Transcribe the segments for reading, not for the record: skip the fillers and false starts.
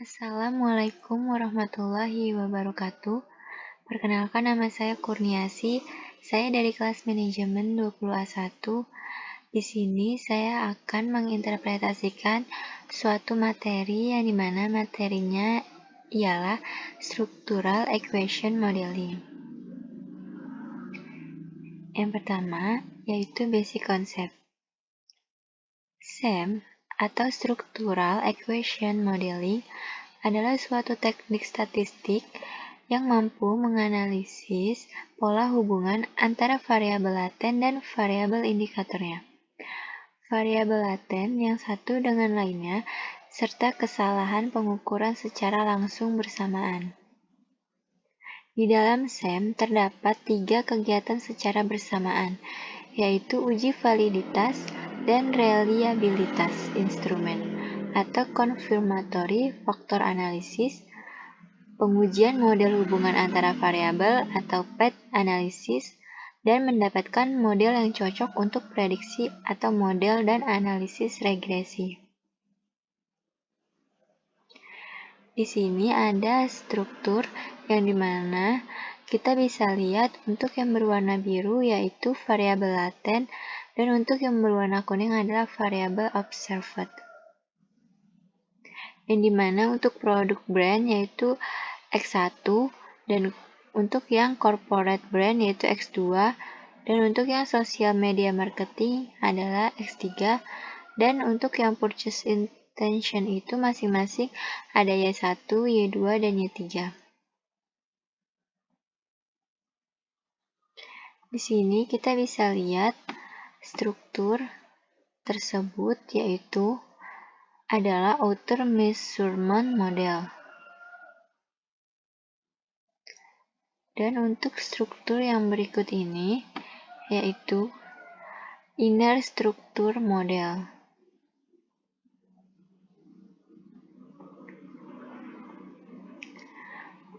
Assalamualaikum warahmatullahi wabarakatuh. Perkenalkan, nama saya Kurniasi. Saya dari kelas manajemen 20A1. Di sini saya akan menginterpretasikan suatu materi yang dimana materinya ialah Structural Equation Modeling. Yang pertama yaitu basic concept. SEM atau Structural Equation Modeling adalah suatu teknik statistik yang mampu menganalisis pola hubungan antara variabel laten dan variabel indikatornya, variabel laten yang satu dengan lainnya, serta kesalahan pengukuran secara langsung bersamaan. Di dalam SEM terdapat 3 kegiatan secara bersamaan, yaitu uji validitas dan reliabilitas instrumen, atau confirmatory factor analysis, pengujian model hubungan antara variabel atau path analysis, dan mendapatkan model yang cocok untuk prediksi atau model dan analisis regresi. Di sini ada struktur yang dimana kita bisa lihat untuk yang berwarna biru yaitu variabel laten dan untuk yang berwarna kuning adalah variabel observed. Yang dimana untuk produk brand yaitu X1 dan untuk yang corporate brand yaitu X2 dan untuk yang social media marketing adalah X3 dan untuk yang purchase intention itu masing-masing ada Y1, Y2, dan Y3. Di sini kita bisa lihat struktur tersebut yaitu adalah outer measurement model. Dan untuk struktur yang berikut ini yaitu inner structure model.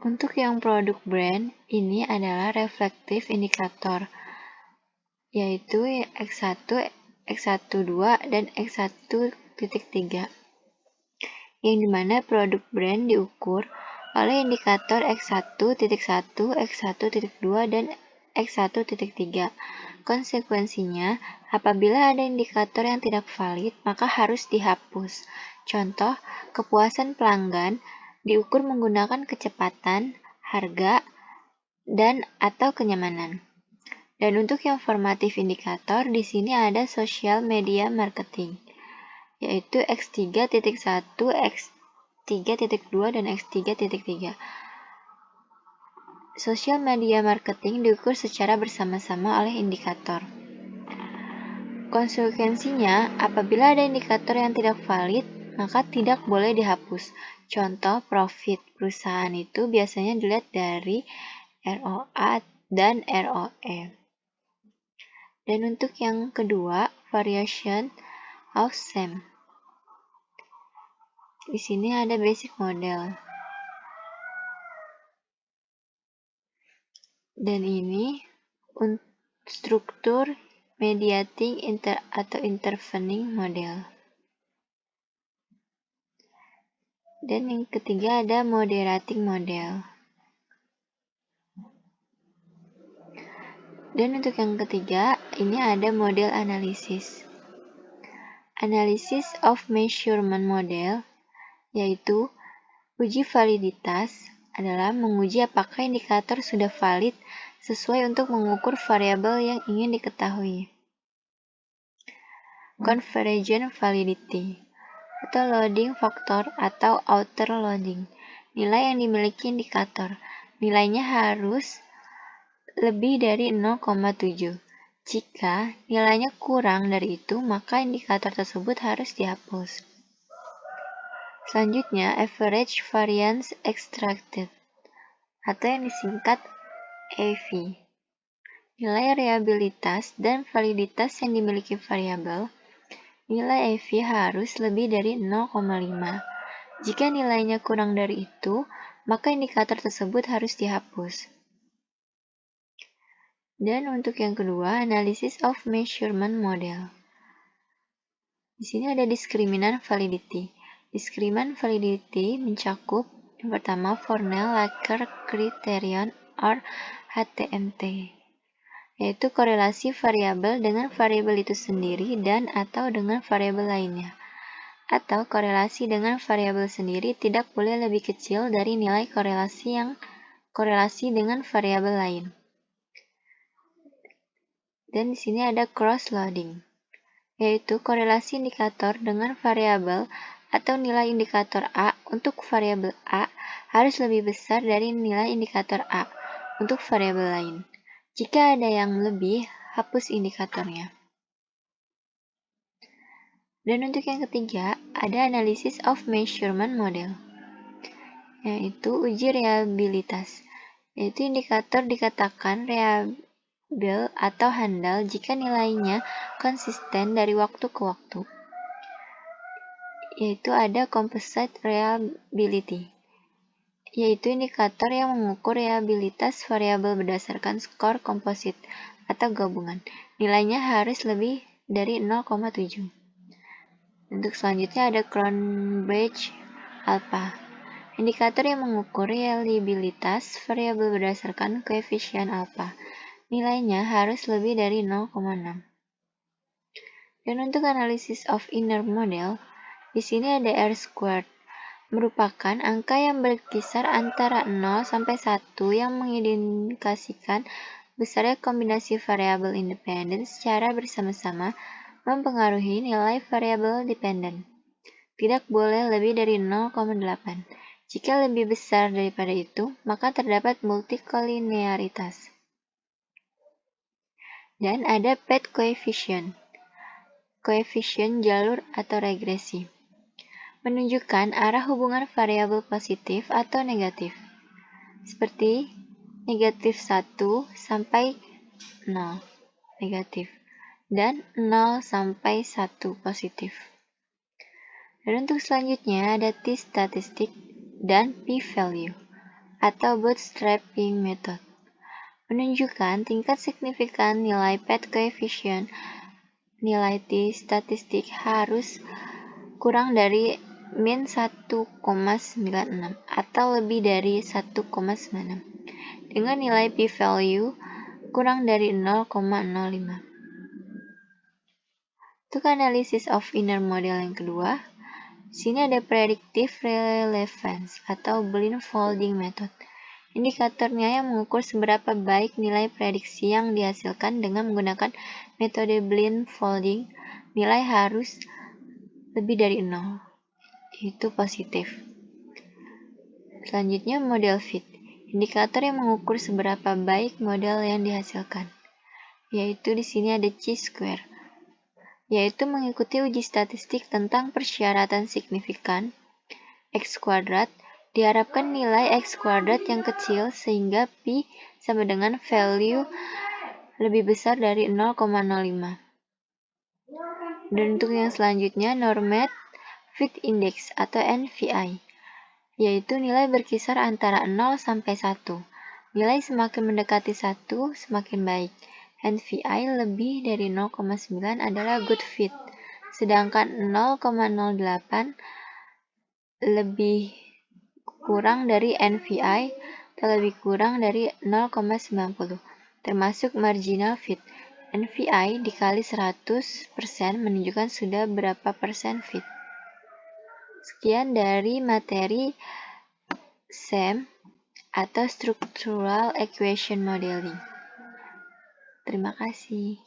Untuk yang produk brand, ini adalah reflective indicator, yaitu X1, X12, dan X1.3, yang dimana produk brand diukur oleh indikator X1.1, X1.2, dan X1.3. Konsekuensinya, apabila ada indikator yang tidak valid, maka harus dihapus. Contoh, kepuasan pelanggan diukur menggunakan kecepatan, harga, dan atau kenyamanan. Dan untuk yang formatif indikator, di sini ada social media marketing, yaitu X3.1, X3.2, dan X3.3. Social media marketing diukur secara bersama-sama oleh indikator. Konsekuensinya, apabila ada indikator yang tidak valid, maka tidak boleh dihapus. Contoh, profit perusahaan itu biasanya dilihat dari ROA dan ROE. Dan untuk yang kedua, variation of SEM. Di sini ada basic model. Dan ini struktur mediating atau intervening model. Dan yang ketiga ada moderating model. Dan untuk yang ketiga, ini ada model analisis. Analysis of measurement model, yaitu uji validitas adalah menguji apakah indikator sudah valid sesuai untuk mengukur variabel yang ingin diketahui. Convergent validity atau loading factor atau outer loading, nilai yang dimiliki indikator. Nilainya harus lebih dari 0,7. Jika nilainya kurang dari itu, maka indikator tersebut harus dihapus. Selanjutnya, average variance extracted atau yang disingkat AV. Nilai reliabilitas dan validitas yang dimiliki variabel. Nilai AV harus lebih dari 0,5. Jika nilainya kurang dari itu, maka indikator tersebut harus dihapus. Dan untuk yang kedua, analysis of measurement model. Di sini ada diskriminan validity, Discriminant validity mencakup yang pertama Fornell-Laker Criterion or HTMT, yaitu korelasi variabel dengan variabel itu sendiri dan atau dengan variabel lainnya, atau korelasi dengan variabel sendiri tidak boleh lebih kecil dari nilai korelasi dengan variabel lain. Dan di sini ada cross-loading, yaitu korelasi indikator dengan variabel atau nilai indikator A untuk variabel A harus lebih besar dari nilai indikator A untuk variabel lain. Jika ada yang lebih, hapus indikatornya. Dan untuk yang ketiga, ada analysis of measurement model, yaitu uji reliabilitas, yaitu indikator dikatakan reliable atau handal jika nilainya konsisten dari waktu ke waktu. Yaitu ada composite reliability, yaitu indikator yang mengukur reliabilitas variabel berdasarkan skor komposit atau gabungan. Nilainya harus lebih dari 0,7. Untuk selanjutnya ada Cronbridge alpha, indikator yang mengukur reliabilitas variabel berdasarkan koefisien alpha. Nilainya harus lebih dari 0,6. Dan untuk analisis of inner model, di sini ada R-squared, merupakan angka yang berkisar antara 0 sampai 1 yang mengindikasikan besarnya kombinasi variabel independen secara bersama-sama mempengaruhi nilai variabel dependen. Tidak boleh lebih dari 0,8. Jika lebih besar daripada itu, maka terdapat multikolinearitas. Dan ada path coefficient, koefisien jalur atau regresi, menunjukkan arah hubungan variabel positif atau negatif, seperti negatif 1 sampai 0 negatif, dan 0 sampai 1 positif. Dan untuk selanjutnya ada t-statistic dan p-value, atau bootstrapping method, menunjukkan tingkat signifikan nilai path coefficient. Nilai t-statistik harus kurang dari min 1,96 atau lebih dari 1,96 dengan nilai p-value kurang dari 0,05. Untuk analisis of inner model yang kedua, sini ada predictive relevance atau blindfolding method. Indikatornya yang mengukur seberapa baik nilai prediksi yang dihasilkan dengan menggunakan metode blindfolding. Nilai harus lebih dari 0, yaitu positif. Selanjutnya model fit, indikator yang mengukur seberapa baik model yang dihasilkan, yaitu di sini ada chi-square, yaitu mengikuti uji statistik tentang persyaratan signifikan X kuadrat. Diharapkan nilai X kuadrat yang kecil sehingga Pi sama dengan value lebih besar dari 0,05. Dan untuk yang selanjutnya Normed Fit Index atau NFI, yaitu nilai berkisar antara 0 sampai 1. Nilai semakin mendekati 1 semakin baik. NFI lebih dari 0,9 adalah good fit, sedangkan 0,08 lebih kurang dari NFI atau lebih kurang dari 0,90, termasuk marginal fit. NFI dikali 100% menunjukkan sudah berapa persen fit. Sekian dari materi SEM atau Structural Equation Modeling. Terima kasih.